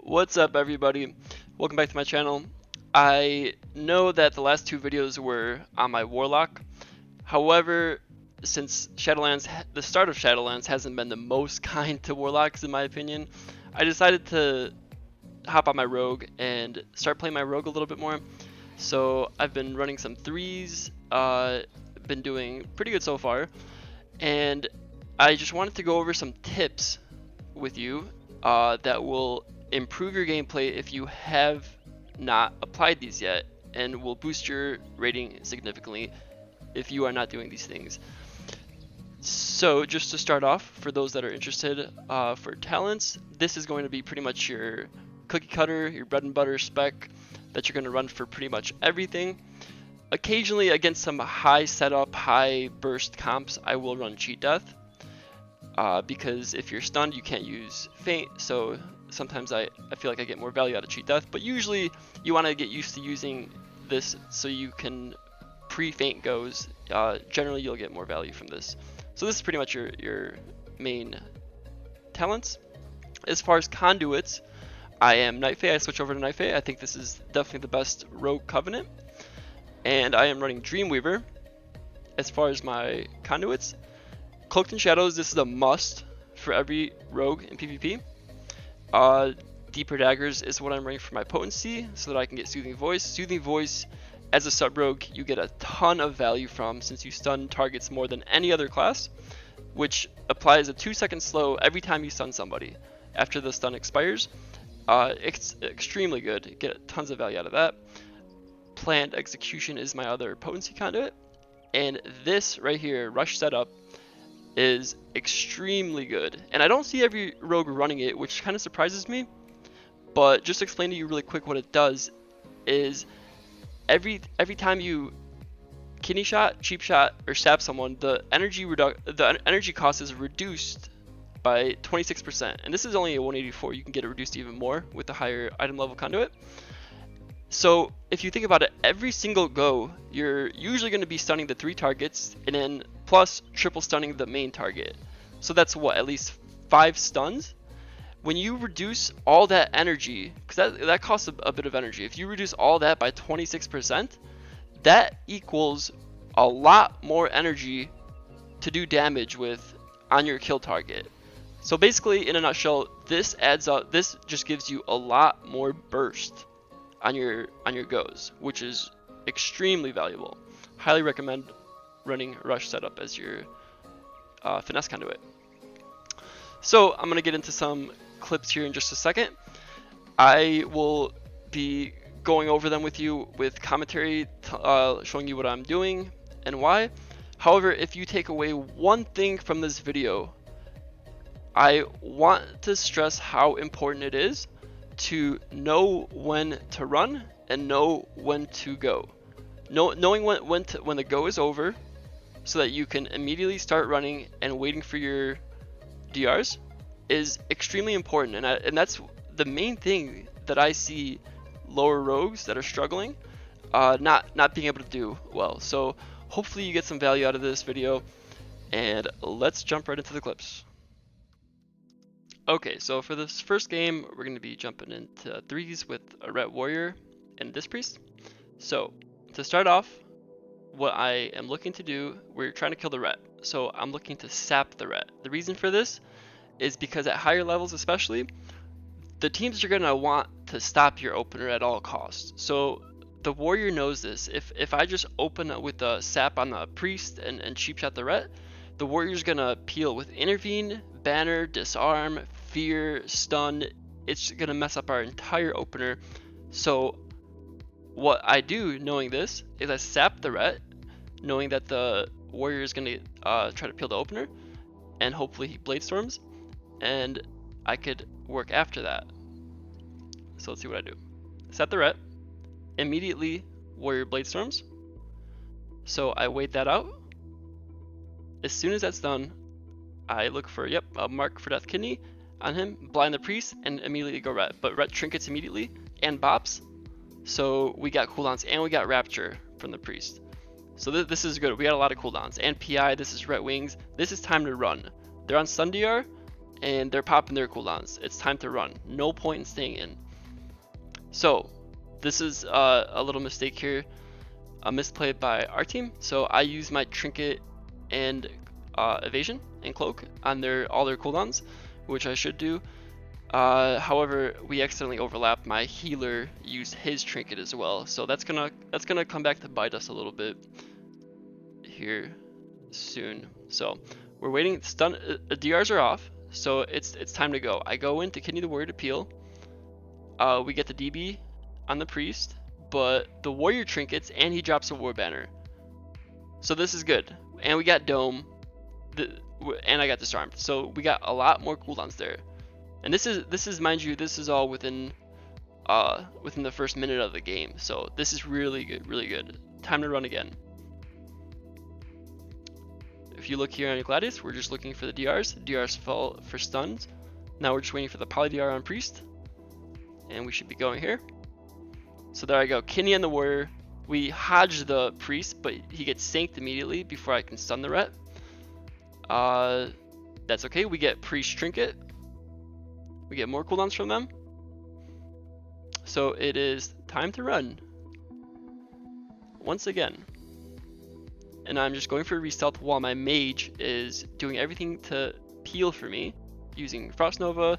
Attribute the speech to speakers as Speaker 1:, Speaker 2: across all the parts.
Speaker 1: What's up, everybody? Welcome back to my channel. I know that the last two videos were on my Warlock. However, since Shadowlands, the start of Shadowlands hasn't been the most kind to Warlocks in my opinion, I decided to hop on my Rogue and start playing my Rogue a little bit more. So I've been running some threes, been doing pretty good so far, and I just wanted to go over some tips with you that will improve your gameplay if you have not applied these yet, and will boost your rating significantly if you are not doing these things. So just to start off, for those that are interested, for talents, this is going to be pretty much your cookie cutter, your bread and butter spec that you're going to run for pretty much everything. Occasionally against some high setup, high burst comps, I will run cheat death. Because if you're stunned, you can't use feint, so sometimes I feel like I get more value out of cheat death, but usually you want to get used to using this so you can pre-feint goes. Generally you'll get more value from this. So this is pretty much your main talents. As far as conduits, I am Night Fae. I switch over to Night Fae. I think this is definitely the best rogue covenant, and I am running Dreamweaver. As far as my conduits, Cloaked in Shadows, this is a must for every rogue in PvP. Deeper Daggers is what I'm running for my potency, so that I can get Soothing Voice. Soothing Voice, as a sub-rogue, you get a ton of value from, since you stun targets more than any other class, which applies a 2-second slow every time you stun somebody after the stun expires. It's extremely good. You get tons of value out of that. Planned Execution is my other potency conduit, and this right here, Rush Setup, is extremely good, and I don't see every rogue running it, which kind of surprises me. But just to explain to you really quick what it does is every time you kidney shot, cheap shot, or stab someone, the energy cost is reduced by 26%, and this is only a 184. You can get it reduced even more with the higher item level conduit. So if you think about it, every single go, you're usually going to be stunning the 3 targets, and then plus triple stunning the main target. So that's what, at least 5 stuns? When you reduce all that energy, because that costs a bit of energy, if you reduce all that by 26%, that equals a lot more energy to do damage with on your kill target. So basically, in a nutshell, this adds up, this just gives you a lot more burst on your goes, which is extremely valuable. Highly recommend running Rush Setup as your finesse conduit. So I'm gonna get into some clips here in just a second. I will be going over them with you with commentary, showing you what I'm doing and why. However, if you take away one thing from this video, I want to stress how important it is to know when to run and know when to go. Knowing when the go is over, so that you can immediately start running and waiting for your DRs, is extremely important, and that's the main thing that I see lower rogues that are struggling not being able to do well. So hopefully you get some value out of this video, and let's jump right into the clips. Okay, so for this first game, we're going to be jumping into threes with a Ret Warrior and this Priest. So to start off, what I am looking to do, we're trying to kill the Ret. So I'm looking to sap the Ret. The reason for this is because at higher levels especially, the teams are going to want to stop your opener at all costs. So the Warrior knows this. If I just open with a sap on the Priest and cheap shot the Ret, the Warrior's going to peel with Intervene, Banner, Disarm, Fear, Stun. It's going to mess up our entire opener. So what I do, knowing this, is I sap the Ret, knowing that the Warrior is going to try to peel the opener, and hopefully he Blade Storms, and I could work after that. So let's see what I do. Sap the Ret, immediately Warrior Blade Storms, so I wait that out. As soon as that's done, I look for, a mark for Death Kidney on him, blind the Priest, and immediately go Ret. But Ret trinkets immediately, and bops, so we got cooldowns, and we got Rapture from the Priest. So this is good. We got a lot of cooldowns, and PI, this is Ret Wings. This is time to run. They're on stun DR, and they're popping their cooldowns. It's time to run. No point in staying in. So this is a little mistake here, a misplay by our team. So I use my trinket and evasion and cloak on all their cooldowns, which I should do. However, we accidentally overlapped. My healer used his trinket as well, so that's gonna come back to bite us a little bit here soon. So we're waiting. Stun DRs are off, so it's time to go. I go in to kidney the warrior to peel. We get the DB on the priest, but the warrior trinkets, and he drops a war banner. So this is good, and we got dome, and I got disarmed. So we got a lot more cooldowns there. And this is mind you, this is all within the first minute of the game. So this is really good, really good. Time to run again. If you look here on Gladius, we're just looking for the DRs. DRs fell for stuns. Now we're just waiting for the poly DR on priest, and we should be going here. So there I go, kidney on the warrior. We hodge the priest, but he gets sanked immediately before I can stun the ret. That's okay. We get priest trinket. We get more cooldowns from them. So it is time to run once again. And I'm just going for a restealth while my mage is doing everything to peel for me, using Frost Nova,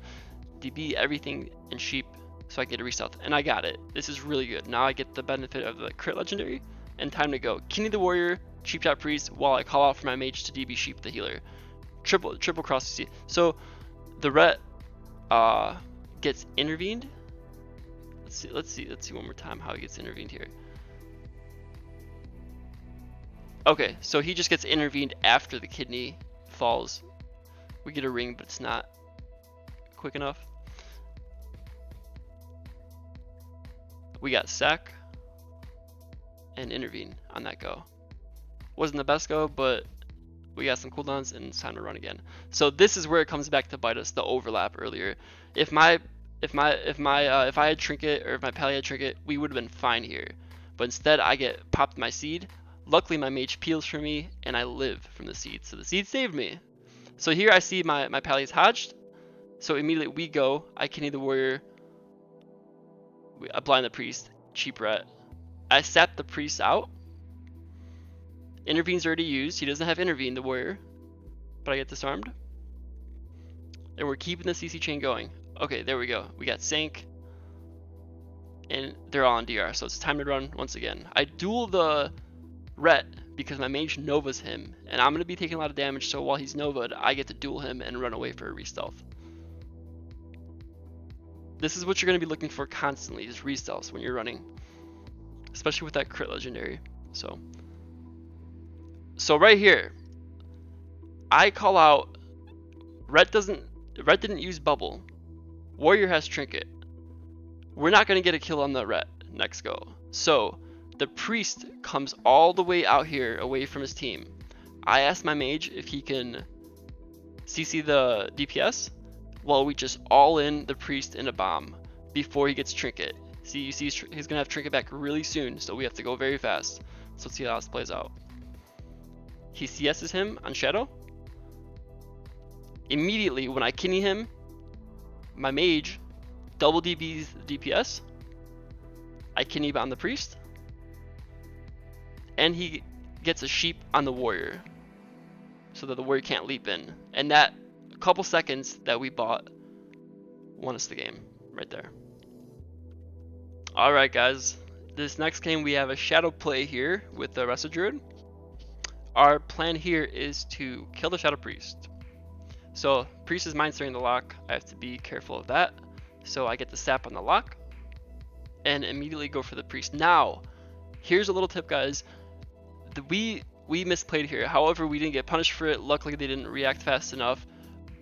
Speaker 1: DB, everything, and sheep, so I can get a restealth. And I got it. This is really good. Now I get the benefit of the crit legendary, and time to go. Kidney the warrior, cheap shot priest, while I call out for my mage to DB sheep the healer. Triple cross CC. So the ret gets intervened. Let's see one more time how he gets intervened here. Okay, so he just gets intervened after the kidney falls. We get a ring, but it's not quick enough. We got sack and intervene on that go. Wasn't the best go, but we got some cooldowns and it's time to run again. So this is where it comes back to bite us, the overlap earlier. If I had trinket, or if my pally had trinket, we would have been fine here. But instead I get popped my seed. Luckily my mage peels for me and I live from the seed. So the seed saved me. So here I see my pally is hodged. So immediately we go, I kidney the warrior, I blind the priest, cheap ret. I sap the priest out. Intervene's already used. He doesn't have intervene, the warrior, but I get disarmed. And we're keeping the CC chain going. Okay, there we go. We got Sank, and they're all on DR, so it's time to run once again. I duel the ret because my mage Nova's him, and I'm going to be taking a lot of damage, so while he's Nova'd, I get to duel him and run away for a re-stealth. This is what you're going to be looking for constantly, is re-stealths when you're running, especially with that crit legendary. So right here, I call out, ret didn't use bubble, warrior has trinket. We're not going to get a kill on the ret next go. So the priest comes all the way out here away from his team. I ask my mage if he can CC the DPS while we just all in the priest in a bomb before he gets trinket. See, you see he's going to have trinket back really soon, so we have to go very fast. So let's see how this plays out. He CS's him on Shadow. Immediately when I kidney him, my mage double DB's DPS. I kidney on the priest. And he gets a sheep on the warrior, so that the warrior can't leap in. And that couple seconds that we bought won us the game right there. Alright guys, this next game we have a shadow play here with the Resto Druid. Our plan here is to kill the Shadow Priest. So priest is mind stirring the lock. I have to be careful of that. So I get the sap on the lock and immediately go for the priest. Now, here's a little tip guys. We misplayed here. However, we didn't get punished for it. Luckily they didn't react fast enough.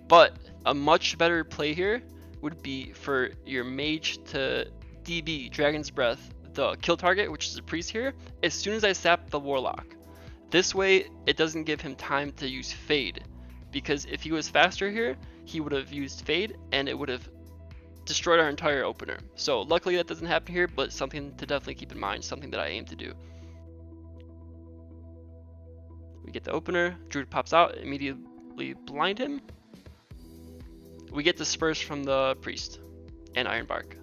Speaker 1: But a much better play here would be for your mage to DB Dragon's Breath the kill target, which is a priest here, as soon as I sap the warlock. This way it doesn't give him time to use fade, because if he was faster here he would have used fade and it would have destroyed our entire opener. So luckily that doesn't happen here, but something to definitely keep in mind, something that I aim to do. We get the opener, Druid pops out, immediately blind him. We get dispersed from the priest and Iron Bark.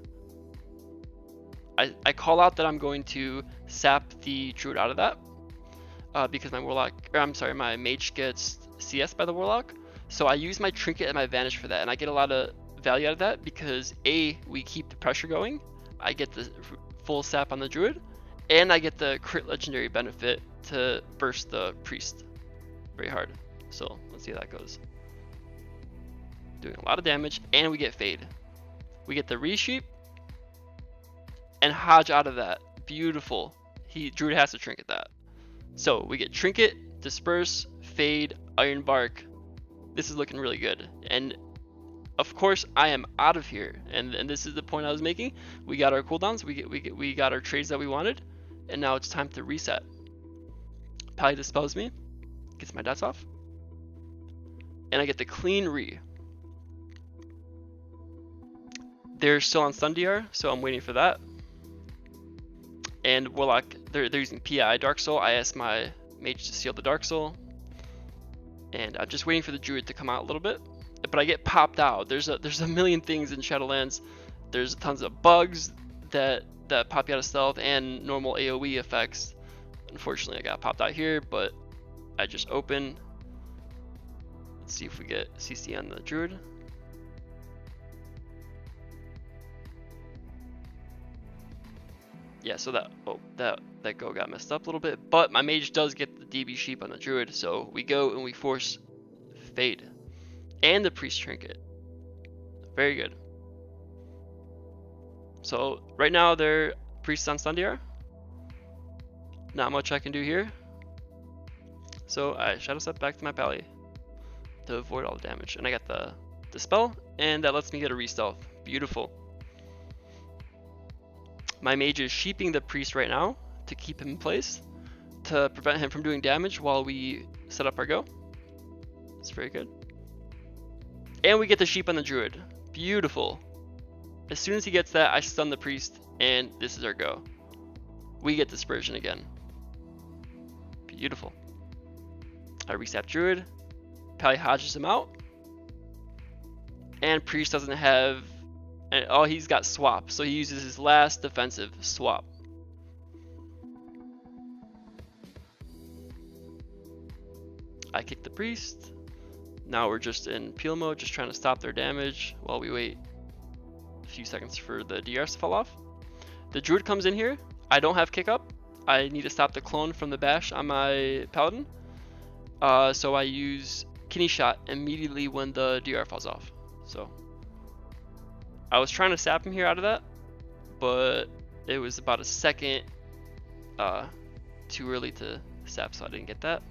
Speaker 1: I call out that I'm going to sap the druid out of that because my warlock, or I'm sorry, my mage gets CS by the warlock. So I use my trinket and my vanish for that, and I get a lot of value out of that because A, we keep the pressure going, I get the full sap on the druid, and I get the crit legendary benefit to burst the priest very hard. So let's see how that goes. Doing a lot of damage, and we get fade. We get the resheep and Hodge out of that. Beautiful. Druid has to trinket that. So we get trinket, disperse, fade, Iron Bark. This is looking really good. And of course I am out of here. And this is the point I was making. We got our cooldowns, we got our trades that we wanted, and now it's time to reset. Pally dispels me, gets my dots off, and I get the clean re. They're still on stun DR, so I'm waiting for that. And Warlock, they're using PI Dark Soul. I asked my mage to seal the Dark Soul, and I'm just waiting for the druid to come out a little bit. But I get popped out. There's a million things in Shadowlands. There's tons of bugs that pop you out of stealth and normal AoE effects. Unfortunately, I got popped out here, but I just open. Let's see if we get CC on the druid. Yeah, so that go got messed up a little bit, but my mage does get the DB sheep on the druid, so we go and we force fade and the priest trinket. Very good. So right now they're priests on stun DR. Not much I can do here. So I shadow step back to my pally to avoid all the damage, and I got the dispel, and that lets me get a re-stealth. Beautiful. My mage is sheeping the priest right now to keep him in place, to prevent him from doing damage while we set up our go. It's very good. And we get the sheep on the druid. Beautiful. As soon as he gets that, I stun the priest, and this is our go. We get dispersion again. Beautiful. I resap druid. Pally hodges him out. And priest doesn't have... Oh, he's got swap, so he uses his last defensive swap. I kick the priest. Now we're just in peel mode, just trying to stop their damage while we wait a few seconds for the DRs to fall off. The druid comes in here. I don't have kick up. I need to stop the clone from the bash on my paladin. So I use kidney shot immediately when the DR falls off. So I was trying to sap him here out of that, but it was about a second too early to sap, so I didn't get that.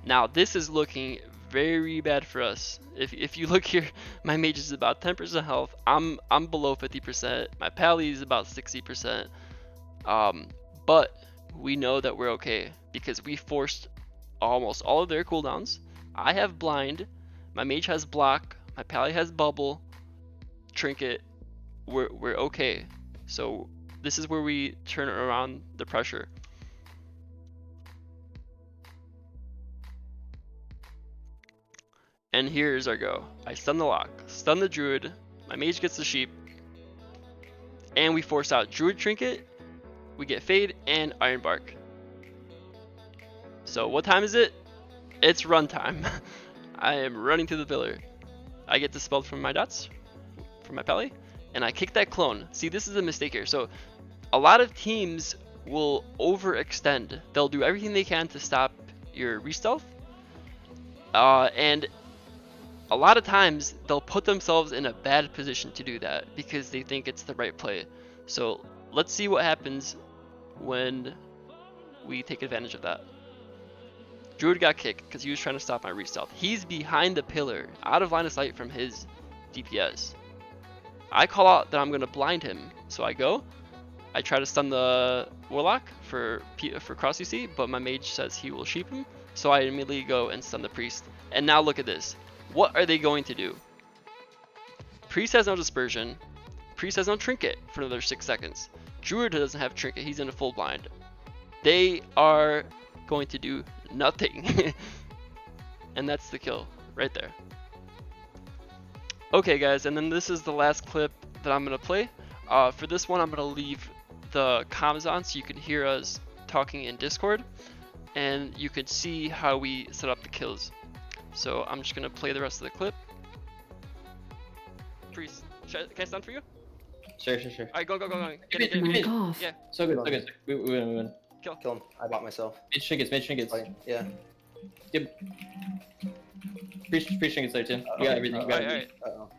Speaker 1: Now this is looking very bad for us. If you look here, my mage is about 10% health. I'm below 50%. My pally is about 60%. But we know that we're okay because we forced almost all of their cooldowns. I have blind. My mage has block. My pally has bubble. Trinket. We're okay. So this is where we turn around the pressure. And here's our go. I stun the lock, stun the druid, my mage gets the sheep, and we force out druid trinket, we get fade and iron bark. So what time is it? It's run time. I am running to the pillar. I get dispelled from my dots, from my pally, and I kick that clone. See, this is a mistake here. So a lot of teams will overextend. They'll do everything they can to stop your re-stealth, and a lot of times they'll put themselves in a bad position to do that because they think it's the right play. So let's see what happens when we take advantage of that. Druid got kicked because he was trying to stop my re-stealth. He's behind the pillar, out of line of sight from his DPS. I call out that I'm going to blind him, so I go. I try to stun the warlock for cross UC, but my mage says he will sheep him, so I immediately go and stun the priest. And now look at this. What are they going to do? Priest has no dispersion. Priest has no trinket for another 6 seconds. Druid doesn't have trinket. He's in a full blind. They are going to do nothing. And that's the kill right there. Okay guys, and then this is the last clip that I'm gonna play. For this one I'm gonna leave the comms on so you can hear us talking in Discord, and you can see how we set up the kills. So I'm just gonna play the rest of the clip. Priest, can I stun for you?
Speaker 2: Sure.
Speaker 1: Alright, go. Get it.
Speaker 3: Back off.
Speaker 1: Yeah,
Speaker 2: So good. We win.
Speaker 1: kill.
Speaker 3: Kill him. I bought myself.
Speaker 2: Mid trinkets.
Speaker 3: Yeah.
Speaker 2: Yep. Priest trinkets there too. You got everything.
Speaker 1: Alright.
Speaker 3: Uh-oh.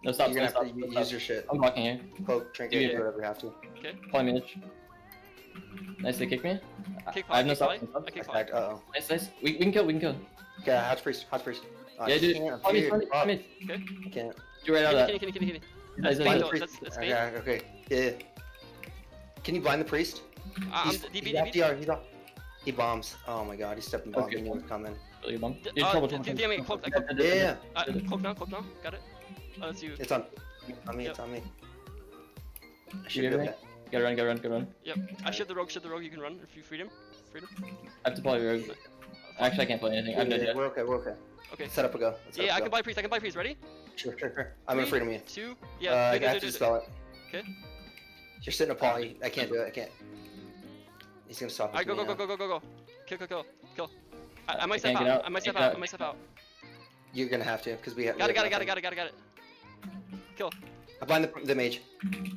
Speaker 2: No, stop.
Speaker 3: You're gonna have to use your shit.
Speaker 2: I'm blocking here.
Speaker 3: Poke, trinket,
Speaker 1: Yeah.
Speaker 3: whatever you have to.
Speaker 1: Okay.
Speaker 2: Play mage. Nice, they kick me.
Speaker 1: Kick
Speaker 2: I have no
Speaker 1: volley,
Speaker 2: stop.
Speaker 1: I kick
Speaker 3: I
Speaker 1: volley.
Speaker 3: tagged. Uh-oh.
Speaker 2: Nice. We can kill.
Speaker 3: Okay, hot priest. Oh,
Speaker 2: Yeah,
Speaker 3: I
Speaker 2: dude.
Speaker 3: can't,
Speaker 2: Play
Speaker 3: dude.
Speaker 2: mid.
Speaker 1: Okay.
Speaker 3: I can't.
Speaker 2: Do right out of that.
Speaker 1: Can you?
Speaker 2: Nice,
Speaker 1: Blind
Speaker 2: nice.
Speaker 1: though, that's me.
Speaker 3: Okay. Yeah. Can you blind the priest?
Speaker 1: I'm
Speaker 3: He's
Speaker 1: DB.
Speaker 3: FDR. He bombs. Oh my god, he stepped in bomb.
Speaker 2: Okay.
Speaker 3: He knew it was coming.
Speaker 2: Really bum.
Speaker 1: Cloak now.
Speaker 3: Yeah.
Speaker 1: Cloak now. Got it. Oh, that's you.
Speaker 3: It's on me.
Speaker 1: Yep.
Speaker 3: It's on me. I
Speaker 2: You
Speaker 3: should
Speaker 2: hear
Speaker 3: be
Speaker 2: me?
Speaker 3: okay.
Speaker 2: Gotta run.
Speaker 1: Yep. I shiv the rogue. You can run if you freed him.
Speaker 2: I have to play rogue. Actually, I can't play anything. I'm
Speaker 3: Yeah,
Speaker 2: dead.
Speaker 3: we're okay.
Speaker 1: Okay.
Speaker 3: Set up a go. Let's set
Speaker 1: Yeah,
Speaker 3: up
Speaker 1: I
Speaker 3: a
Speaker 1: can
Speaker 3: go.
Speaker 1: buy priest. Ready?
Speaker 3: Sure. I'm in freedom you.
Speaker 1: 2.
Speaker 3: I
Speaker 1: Yeah.
Speaker 3: have to spell it.
Speaker 1: Okay.
Speaker 3: You're sitting a poly. I can't do it. I can't. He's gonna stop.
Speaker 1: Alright, go. Kill. I might step
Speaker 2: can't
Speaker 1: out.
Speaker 2: get out.
Speaker 1: I might step out.
Speaker 3: You're gonna have to, because we have.
Speaker 1: Got it.
Speaker 3: nothing.
Speaker 1: Kill.
Speaker 3: I blind the mage.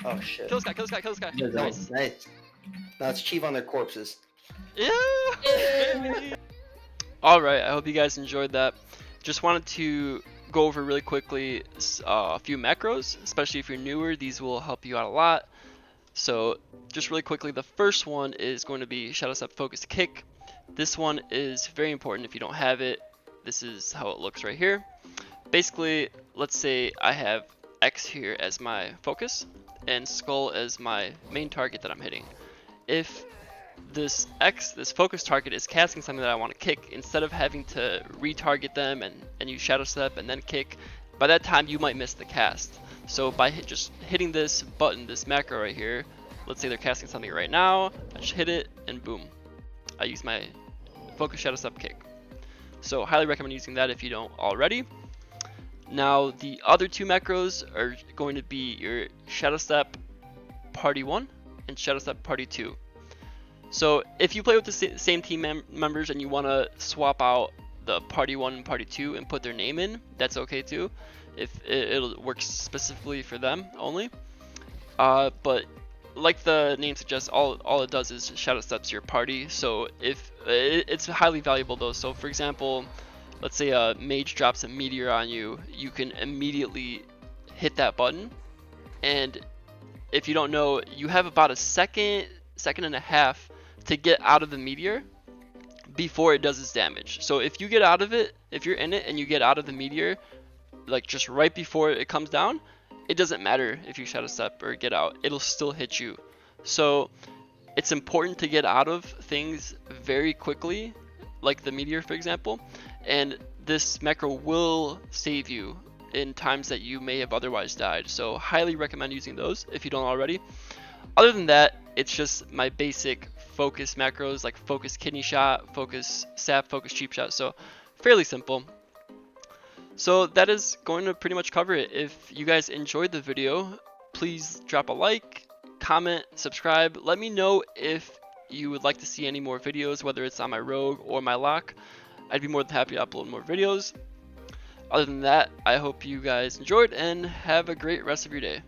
Speaker 3: Oh shit.
Speaker 1: Kill this guy.
Speaker 2: Yeah,
Speaker 1: Nice.
Speaker 3: Nice. Now let's chief on their corpses.
Speaker 1: Yeah. Alright, I hope you guys enjoyed that. Just wanted to go over really quickly a few macros, especially if you're newer. These will help you out a lot. So just really quickly, the first one is going to be Shadow Step Focused Kick. This one is very important if you don't have it. This is how it looks right here. Basically, let's say I have X here as my focus and Skull as my main target that I'm hitting. If this focus target is casting something that I want to kick, instead of having to retarget them and use Shadow Step and then kick, by that time you might miss the cast. So by just hitting this button, this macro right here, let's say they're casting something right now, I just hit it and boom, I use my focus Shadow Step kick. So highly recommend using that if you don't already. Now the other two macros are going to be your Shadow Step Party 1 and Shadow Step Party 2. So if you play with the same team members and you want to swap out the Party 1 and Party 2 and put their name in, that's okay too. If it'll work specifically for them only. But like the name suggests, all it does is Shadow Steps your party. So if it's highly valuable though. So for example, let's say a mage drops a meteor on you, you can immediately hit that button, and if you don't know, you have about a second and a half to get out of the meteor before it does its damage. So if you get out of it, if you're in it and you get out of the meteor, like just right before it comes down, it doesn't matter if you Shadow Step or get out, it'll still hit you. So it's important to get out of things very quickly, like the meteor for example, and this macro will save you in times that you may have otherwise died. So highly recommend using those if you don't already. Other than that, it's just my basic focus macros like focus kidney shot, focus sap, focus cheap shot. So fairly simple. So that is going to pretty much cover it. If you guys enjoyed the video, please drop a like, comment, subscribe. Let me know if you would like to see any more videos, whether it's on my rogue or my lock. I'd be more than happy to upload more videos. Other than that, I hope you guys enjoyed and have a great rest of your day.